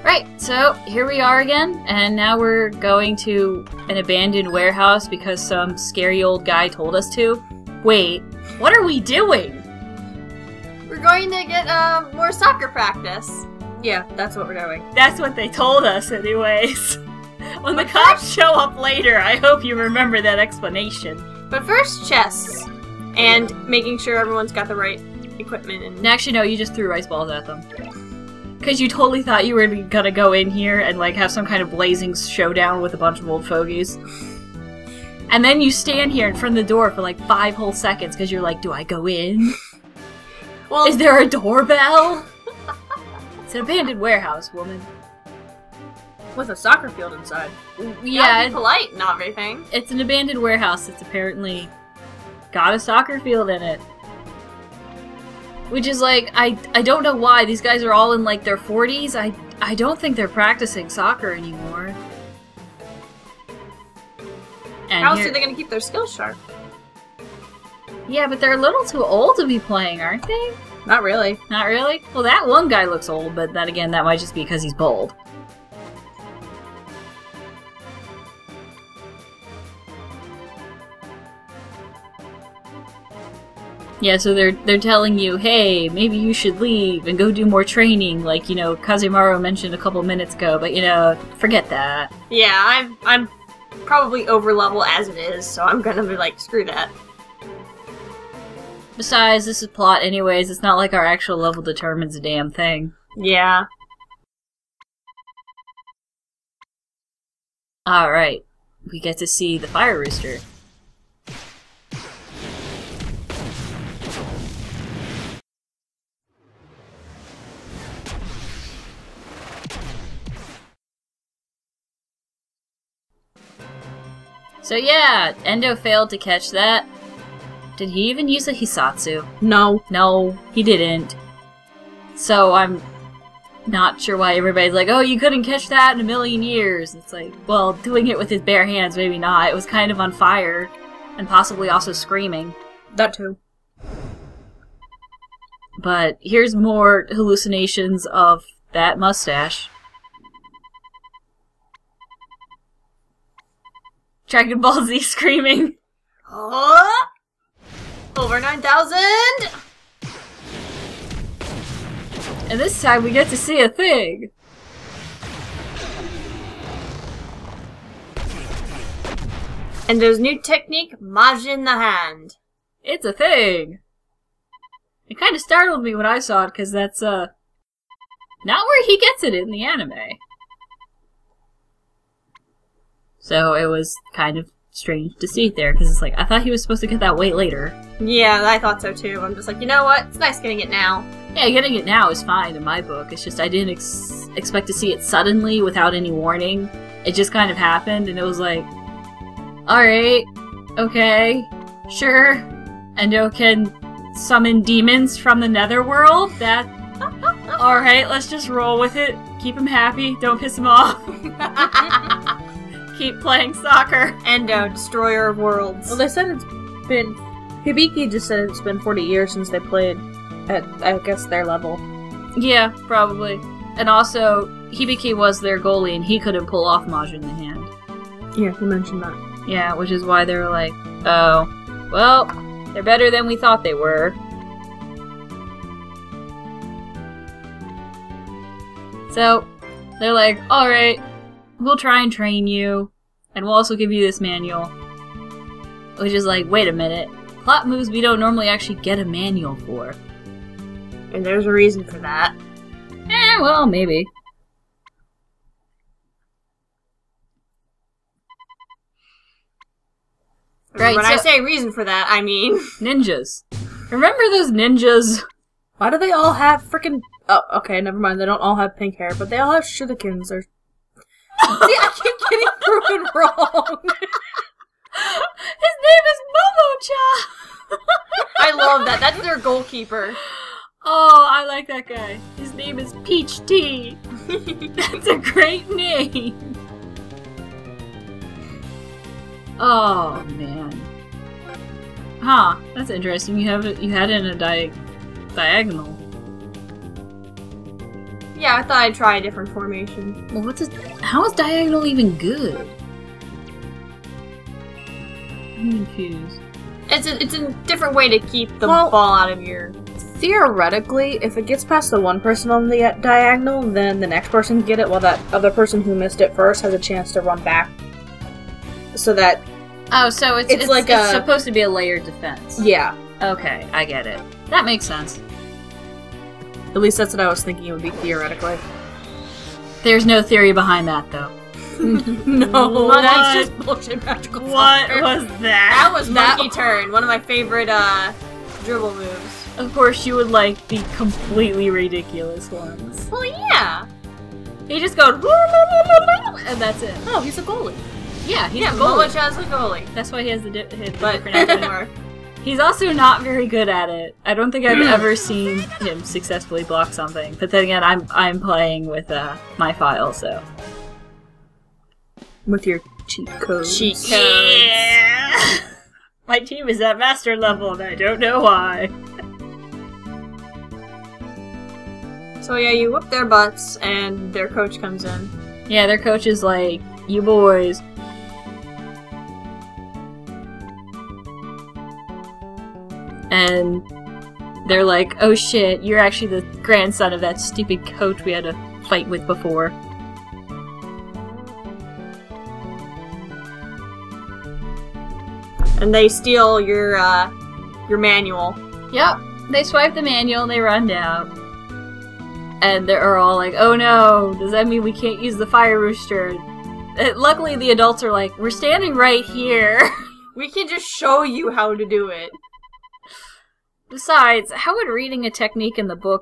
Right, so here we are again, and now we're going to an abandoned warehouse because some scary old guy told us to. Wait, what are we doing? We're going to get more soccer practice. Yeah, that's what we're doing. That's what they told us anyways. When the cops show up later, I hope you remember that explanation. But first, chess. And making sure everyone's got the right equipment. And Actually, no, you just threw ice balls at them. Because you totally thought you were gonna go in here and, like, have some kind of blazing showdown with a bunch of old fogies. And then you stand here in front of the door for, like, 5 whole seconds because you're like, do I go in? well, Is there a doorbell? It's an abandoned warehouse, woman. with a soccer field inside. Yeah, be polite and not everything. it's an abandoned warehouse that's apparently got a soccer field in it. Which is like, I don't know why. These guys are all in like their 40s. I don't think they're practicing soccer anymore. And How else are they going to keep their skills sharp? Yeah, but they're a little too old to be playing, aren't they? Not really. Not really? Well, that one guy looks old, but then again, that might just be because he's bald. Yeah, so they're telling you, hey, maybe you should leave and go do more training, like, you know, Kazemaru mentioned a couple minutes ago, but, you know, forget that. Yeah, I'm probably over level as it is, so I'm gonna be like, screw that. Besides, this is plot anyways, it's not like our actual level determines a damn thing. Yeah. Alright, we get to see the fire rooster. So yeah, Endo failed to catch that. Did he even use a Hisatsu? No. No, he didn't. So I'm not sure why everybody's like, oh, you couldn't catch that in a million years. It's like, well, doing it with his bare hands, maybe not. It was kind of on fire, and possibly also screaming. That too. But here's more hallucinations of that mustache. Dragon Ball Z screaming. Oh! Over 9,000! And this time we get to see a thing. And there's new technique, Majin the Hand. It's a thing. It kind of startled me when I saw it, because that's, not where he gets it in the anime. So it was kind of strange to see it there, because it's like, I thought he was supposed to get that way later. Yeah, I thought so too. I'm just like, you know what? It's nice getting it now. Yeah, getting it now is fine in my book. It's just I didn't expect to see it suddenly without any warning. It just kind of happened, and it was like, alright, okay, sure. Endo can summon demons from the netherworld? That... Alright, let's just roll with it. Keep him happy, don't piss him off. Keep playing soccer. Endo, destroyer of worlds. Well, they said it's been... Hibiki just said it's been 40 years since they played at, I guess, their level. Yeah, probably. And also, Hibiki was their goalie and he couldn't pull off Majin the Hand. Yeah, you mentioned that. Yeah, which is why they were like, oh, well, they're better than we thought they were. So, they're like, alright, we'll try and train you, and we'll also give you this manual. Which is like, wait a minute, plot moves we don't normally actually get a manual for. And there's a reason for that. Well, maybe. Right, when I say reason for that, I mean... Ninjas. Remember those ninjas? Why do they all have frickin'... Oh, okay, never mind. They don't all have pink hair, but they all have shurikens or... See, I keep getting proven wrong. His name is Momo-cha! I love that. That's their goalkeeper. Oh, I like that guy. His name is Peach Tea. That's a great name. Oh man. Huh? That's interesting. You had it in a diagonal. Yeah, I thought I'd try a different formation. Well, how is diagonal even good? I'm confused. It's a different way to keep the Well- ball out of your... Theoretically, if it gets past the one person on the diagonal, then the next person can get it, while that other person who missed it first has a chance to run back. So that, Oh, so it's like it's a- supposed to be a layered defense. yeah. Okay, I get it. That makes sense. At least that's what I was thinking it would be theoretically. There's no theory behind that, though. No, What? that's just bullshit magical software. was That was That- Monkey Turn, one of my favorite, dribble moves. Of course, you would like the completely ridiculous ones. Well, yeah. He just goes, and that's it. Oh, he's a goalie. Yeah, he's Yeah, a goalie. Mullich has a goalie. That's why he has the different But it accent. didn't work. He's also not very good at it. I don't think I've ever seen him successfully block something. But then again, I'm playing with my file, so. With your cheat code. Cheat codes. Yeah! My team is at master level, and I don't know why. So yeah, you whoop their butts, and their coach comes in. Yeah, their coach is like, you boys. And they're like, oh shit, you're actually the grandson of that stupid coach we had to fight with before. And they steal your manual. Yep, they swipe the manual, they run down. And they're all like, oh no, does that mean we can't use the fire rooster? Luckily, the adults are like, we're standing right here. We can just show you how to do it. Besides, how would reading a technique in the book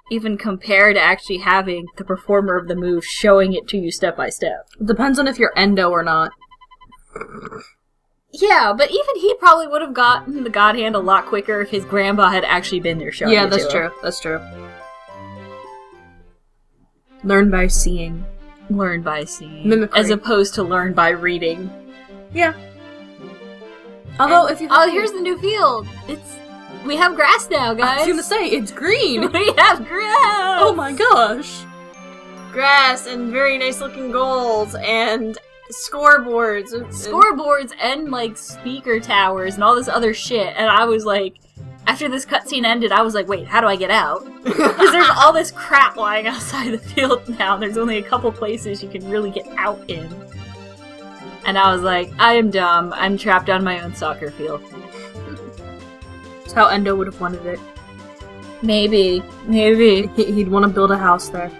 even compare to actually having the performer of the move showing it to you step by step? Depends on if you're endo or not. Yeah, but even he probably would have gotten the God Hand a lot quicker if his grandpa had actually been there showing Yeah, it that's to him. true. That's true. Learn by seeing. Learn by seeing. Mimicry. As opposed to learn by reading. Yeah. Although, if you Oh, here's the new field! We have grass now, guys! I was gonna say, it's green! We have grass! Oh my gosh! Grass and very nice looking goals and scoreboards. Scoreboards and, like, speaker towers and all this other shit, and I was like, after this cutscene ended, I was like, wait, how do I get out? Because there's all this crap lying outside the field now, and there's only a couple places you can really get out in. And I was like, I am dumb. I'm trapped on my own soccer field. That's how Endo would have wanted it. Maybe. He'd want to build a house there.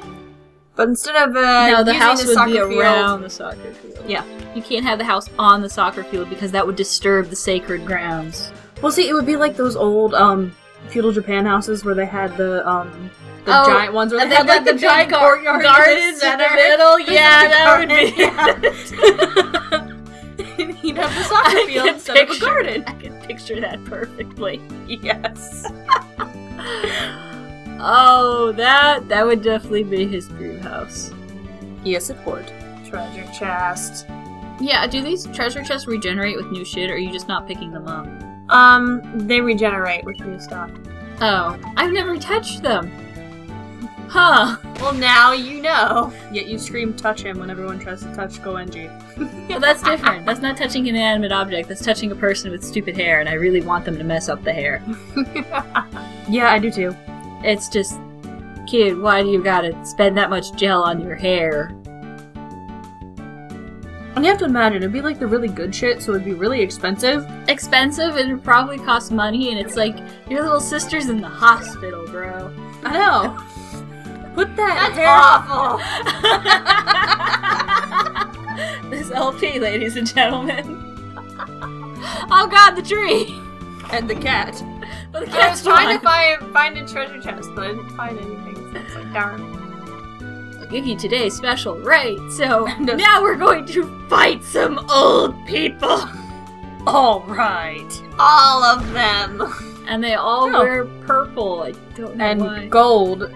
But instead of No, the using house the would soccer be field, around the soccer field. Yeah. You can't have the house on the soccer field because that would disturb the sacred grounds. Well, see, it would be like those old, feudal Japan houses where they had the Oh, giant ones where and they had, like, the big giant courtyard gardens in the middle. Yeah, that would be And he'd have the soccer field instead of a garden. I can picture that perfectly. Yes. Oh, that would definitely be his dream house. Yes, it would. treasure chest. Yeah, do these treasure chests regenerate with new shit, or are you just not picking them up? They regenerate with new stuff. Oh, I've never touched them. Huh. Well, now you know. Yet you scream touch him when everyone tries to touch Goenji. Well, that's different. That's not touching an inanimate object. That's touching a person with stupid hair, and I really want them to mess up the hair. Yeah, I do too. It's just, kid, why do you gotta spend that much gel on your hair? And you have to imagine, it'd be like the really good shit, so it'd be really expensive. Expensive, and it probably costs money, and it's like, your little sister's in the hospital, bro. I know. Put that That's hair awful. This LP, ladies and gentlemen. Oh god, the tree! and the cat. But the I was cat's trying to gone. find a treasure chest, but I didn't find anything, so it's like, darn. I'll give you today's special rate, so No. now we're going to fight some old people! All right. All of them. And they all No. wear purple, I don't know And why. gold.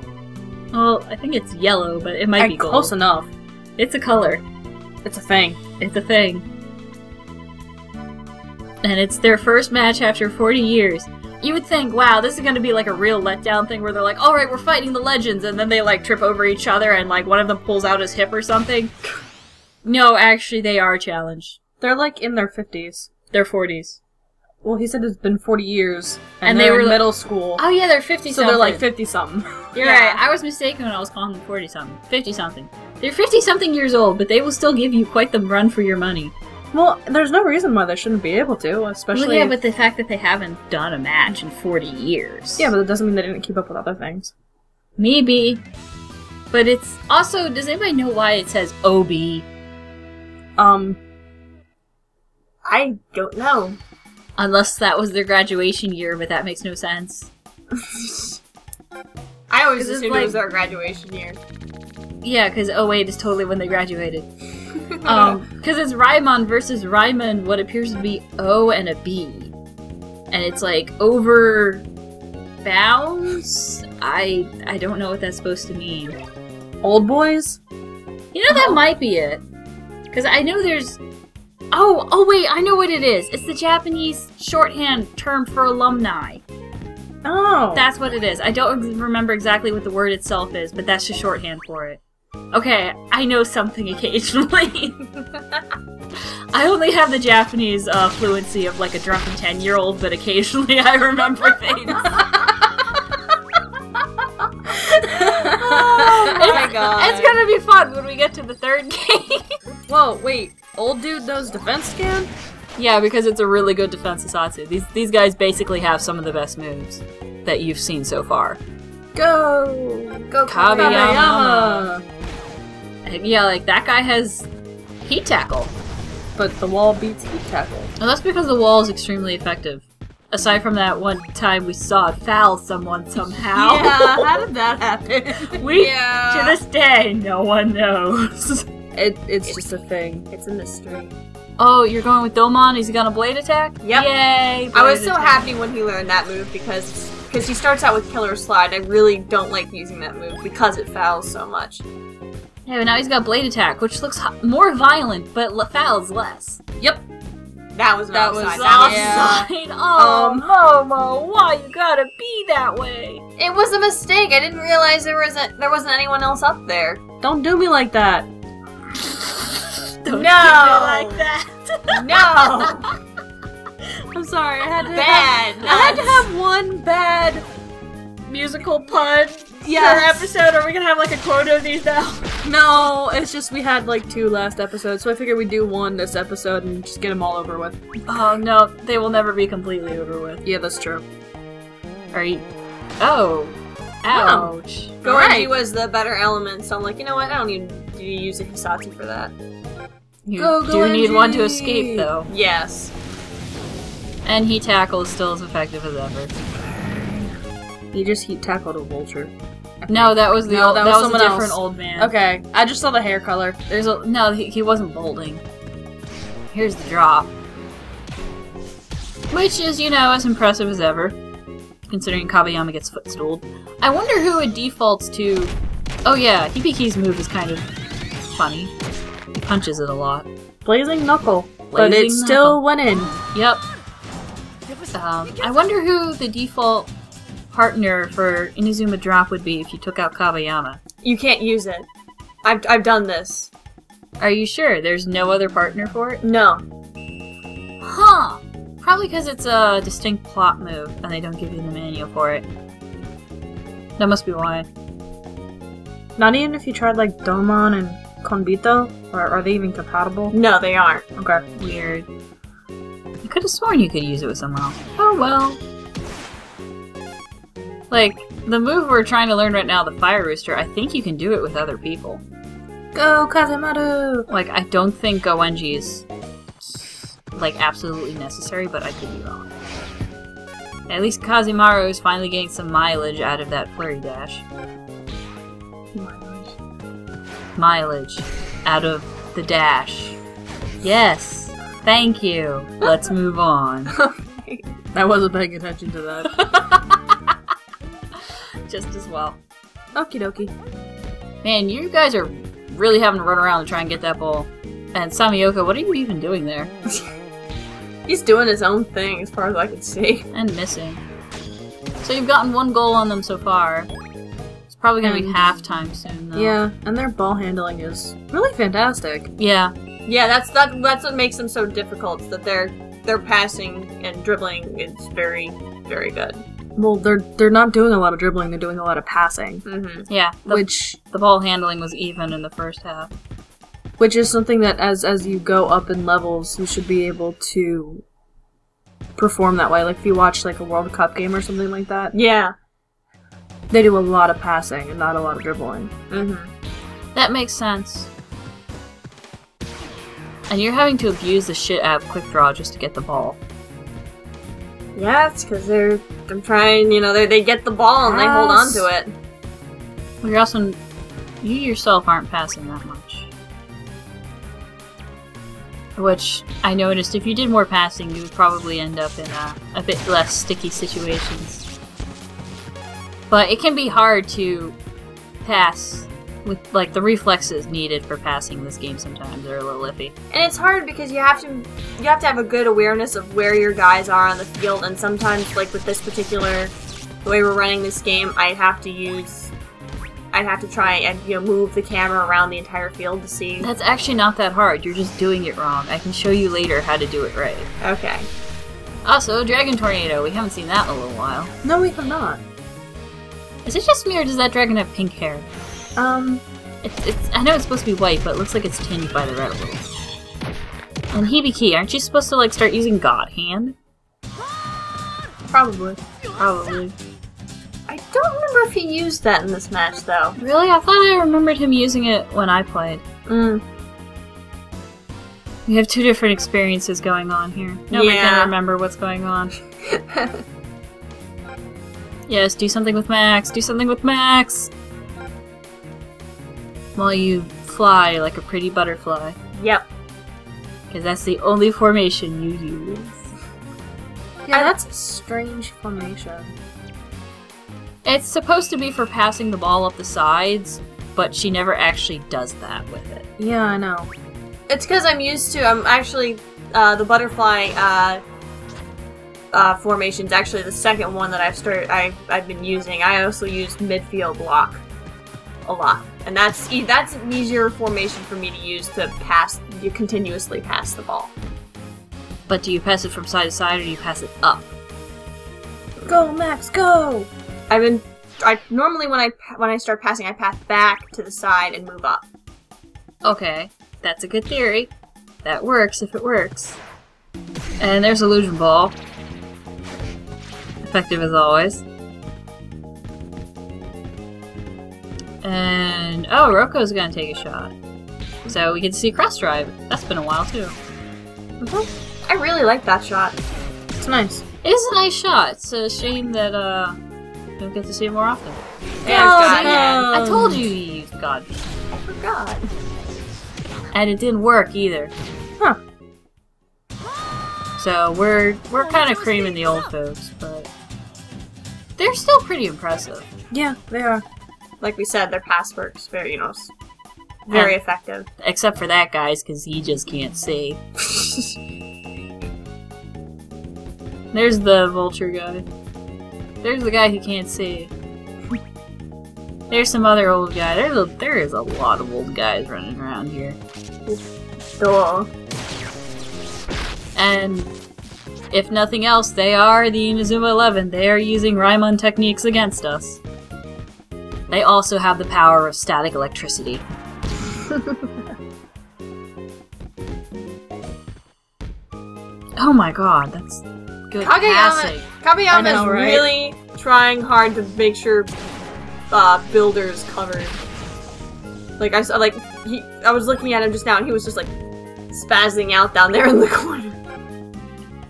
Well, I think it's yellow, but it might be gold. Close enough. It's a color. It's a thing. It's a thing. And it's their first match after 40 years. You would think, wow, this is gonna be like a real letdown thing where they're like, alright, we're fighting the legends, and then they like trip over each other and like one of them pulls out his hip or something. No, actually, they are challenged. They're like in their 50s. They're 40s. Well, he said it's been 40 years, And they they were were in middle school. Oh yeah, they're 50-something. So they're like 50-something. You're right, I was mistaken when I was calling them 40-something. 50-something. They're 50-something years old, but they will still give you quite the run for your money. Well, there's no reason why they shouldn't be able to, especially... Well, yeah, but the fact that they haven't done a match in 40 years. Yeah, but it doesn't mean they didn't keep up with other things. Maybe. But it's also... Does anybody know why it says OB? I don't know. Unless that was their graduation year, but that makes no sense. I always 'Cause it's assumed like- it was our graduation year. Yeah, because 08 is totally when they graduated. Because it's Raimon versus Raimon, what appears to be O and a B. And it's like, over bounds? I don't know what that's supposed to mean. Old boys? You know, that might be it. Because I know there's... Oh, wait, I know what it is. It's the Japanese shorthand term for alumni. Oh. That's what it is. I don't remember exactly what the word itself is, but that's just shorthand for it. Okay, I know something occasionally. I only have the Japanese fluency of like a drunken 10-year-old, but occasionally I remember things. Oh my god. It's gonna be fun when we get to the third game. Whoa, wait. Old dude knows defense scan? Yeah, because it's a really good defense Sasatsu. These guys basically have some of the best moves that you've seen so far. Go! Go Kabeyama. Yeah, like that guy has heat tackle. But the wall beats heat tackle. Well, that's because the wall is extremely effective. Aside from that one time we saw it foul someone somehow. Yeah, how did that happen? To this day, no one knows. It's just a thing. It's a mystery. Oh, you're going with Domon? Is he gonna blade attack? Yep. Yay! I was blade so attack. happy when he learned that move because he starts out with Killer Slide. I really don't like using that move because it fouls so much. Yeah, but now he's got blade attack, which looks more violent, but fouls less. Yep. That was an That was offside. Offside. Oh, Momo, why you gotta be that way? It was a mistake. I didn't realize there wasn't anyone else up there. Don't do me like that. Don't No. do me like that. No. I'm sorry, I had to Bad. I had to have one bad Musical pun Yes. per episode. Are we gonna have like a quota of these now? No, it's just we had like 2 last episodes, so I figured we'd do 1 this episode and just get them all over with. Oh no, they will never be completely over with. Yeah, that's true. Are you? Oh, ouch. Goenji Right. was the better element, so I'm like, you know what? I don't need to use a Hisatsu for that. You Go, do need one to Goenji! escape though, Yes. and heat tackle is still as effective as ever. You just heat tackled a vulture. No, that was the No, old, that that was was a someone different else. old man. Okay, I just saw the hair color. There's a no. He wasn't bolding. Here's the drop, which is as impressive as ever, considering Kabeyama gets footstooled. I wonder who it defaults to. Oh yeah, Hibiki's move is kind of funny. He punches it a lot. Blazing Knuckle. But Blazing it still went in. Yep. I wonder who the default partner for Inazuma drop would be if you took out Kabeyama. You can't use it. I've done this. Are you sure there's no other partner for it? No. Huh. Probably because it's a distinct plot move and they don't give you the manual for it. That must be why. Not even if you tried like Domon and Konbito? Or are they even compatible? No, they aren't. Okay. Weird. I could have sworn you could use it with someone else. Oh well. Like, the move we're trying to learn right now, the Fire Rooster, I think you can do it with other people. Go Kazemaru! Like, I don't think Goenji is, like, absolutely necessary, but I could be wrong. At least Kazimaru is finally getting some mileage out of that Flurry Dash. Mileage out of the dash. Yes! Thank you! Let's move on. I wasn't paying attention to that. Just as well. Okie dokie. Man, you guys are really having to run around to try and get that ball. And Samioka, what are you even doing there? He's doing his own thing, as far as I can see. And missing. So you've gotten one goal on them so far. It's probably gonna be halftime soon, though. Yeah, and their ball handling is really fantastic. Yeah. Yeah, that's what makes them so difficult. Is that their passing and dribbling is very, very good. Well, they're not doing a lot of dribbling; they're doing a lot of passing. Mm-hmm. Yeah. Which the ball handling was even in the first half. Which is something that, as you go up in levels, you should be able to perform that way. Like if you watch like a World Cup game or something like that. Yeah. They do a lot of passing and not a lot of dribbling. Mm-hmm. That makes sense. And you're having to abuse the shit out of quick draw just to get the ball. Yeah, it's because they're trying, you know, they get the ball and they hold on to it. Well, you're also... You yourself aren't passing that much. Which, I noticed, if you did more passing, you would probably end up in a bit less sticky situations. But it can be hard to pass with, like, the reflexes needed for passing this game sometimes are a little iffy. And it's hard because you have to have a good awareness of where your guys are on the field, and sometimes, like with this particular, the way we're running this game, I'd have to try and, move the camera around the entire field to see. That's actually not that hard, you're just doing it wrong. I can show you later how to do it right. Okay. Also, Dragon Tornado, we haven't seen that in a little while. No, we have not. Is it just me, or does that dragon have pink hair? It's I know it's supposed to be white, but it looks like it's tinged by the red a little. And Hibiki, aren't you supposed to, like, start using God Hand? Probably. Probably. I don't remember if he used that in this match, though. Really? I thought I remembered him using it when I played. We have two different experiences going on here. Nobody can remember what's going on. Yes, do something with Max! Do something with Max! While you fly like a pretty butterfly. Yep. Because that's the only formation you use. Yeah, that's a strange formation. It's supposed to be for passing the ball up the sides, but she never actually does that with it. Yeah, I know. It's because I'm actually, the butterfly, formation's actually the second one that I've been using. I also used midfield block a lot. And that's an easier formation for me to use to continuously pass the ball. But do you pass it from side to side, or do you pass it up? Go, Max, go! Normally when I start passing, I pass back to the side and move up. Okay, that's a good theory. That works if it works. And there's Illusion Ball. Effective as always. And oh, Roko's gonna take a shot. So we get to see Cross Drive. That's been a while too. Mm-hmm. I really like that shot. It's nice. It is a nice shot. It's a shame that don't get to see it more often. There's God Hand. I told you you used God. I forgot. And it didn't work either. Huh. So we're kind of creaming the old folks, but they're still pretty impressive. Yeah, they are. Like we said, their pass work's very, very effective. Except for that guy's, because he just can't see. There's the vulture guy. There's the guy who can't see. There's some other old guy. There is a lot of old guys running around here. Duh. And if nothing else, they are the Inazuma 11. They are using Raimon techniques against us. They also have the power of static electricity. Oh my god, that's good passing. Kageyama is really trying hard to make sure Builder's covered. Like I was looking at him just now and he was just like spazzing out down there in the corner.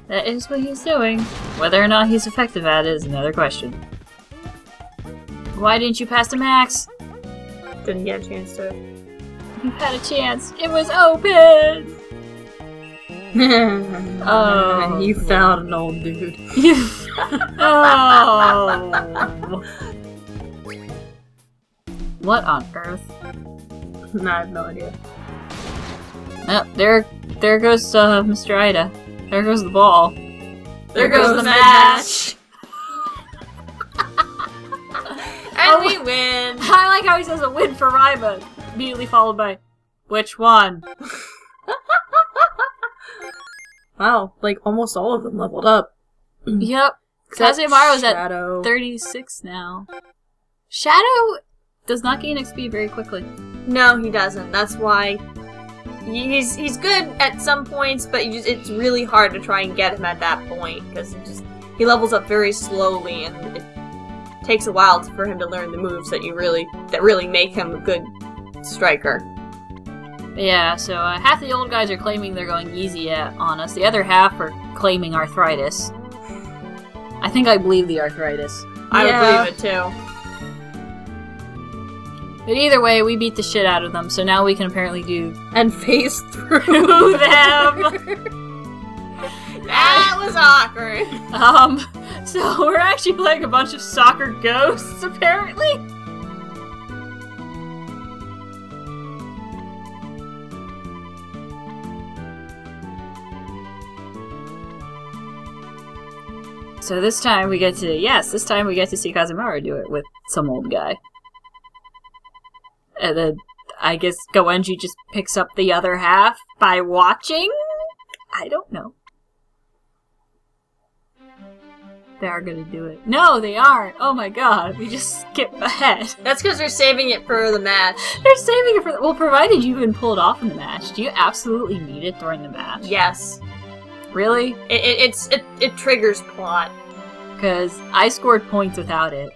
That is what he's doing. Whether or not he's effective at it is another question. Why didn't you pass to Max? Didn't get a chance to. You had a chance. It was open! Oh. You found an old dude. Oh. What on earth? No, I have no idea. Oh, there goes Mr. Ida. There goes the ball. There goes the match! like how he says a win for Raiba, immediately followed by, which one? Wow, like almost all of them leveled up. Yep. Except Kazemaru's Shadow. at 36 now. Shadow does not gain XP very quickly. No, he doesn't. That's why he's good at some points, but it's really hard to try and get him at that point because he levels up very slowly, and it takes a while for him to learn the moves that really make him a good striker. Yeah, so half the old guys are claiming they're going easy on us. The other half are claiming arthritis. I think I believe the arthritis. I would believe it too. But either way, we beat the shit out of them, so now we can apparently do... And phase through them! That was awkward. So we're actually playing a bunch of soccer ghosts, apparently? So this time we get to see Kazemaru do it with some old guy. And then I guess Goenji just picks up the other half by watching? I don't know. They are gonna do it. No, they aren't! Oh my god, we just skip ahead. That's because they're saving it for the match. They're saving it for well, provided you can pull it off in the match. Do you absolutely need it during the match? Yes. Really? It triggers plot. Because I scored points without it.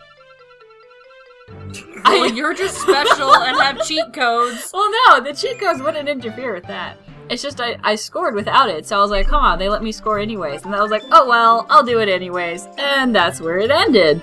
Well, you're just special and have cheat codes. Well, no, the cheat codes wouldn't interfere with that. It's just I scored without it, so I was like, come on, they let me score anyways. And I was like, oh well, I'll do it anyways. And that's where it ended.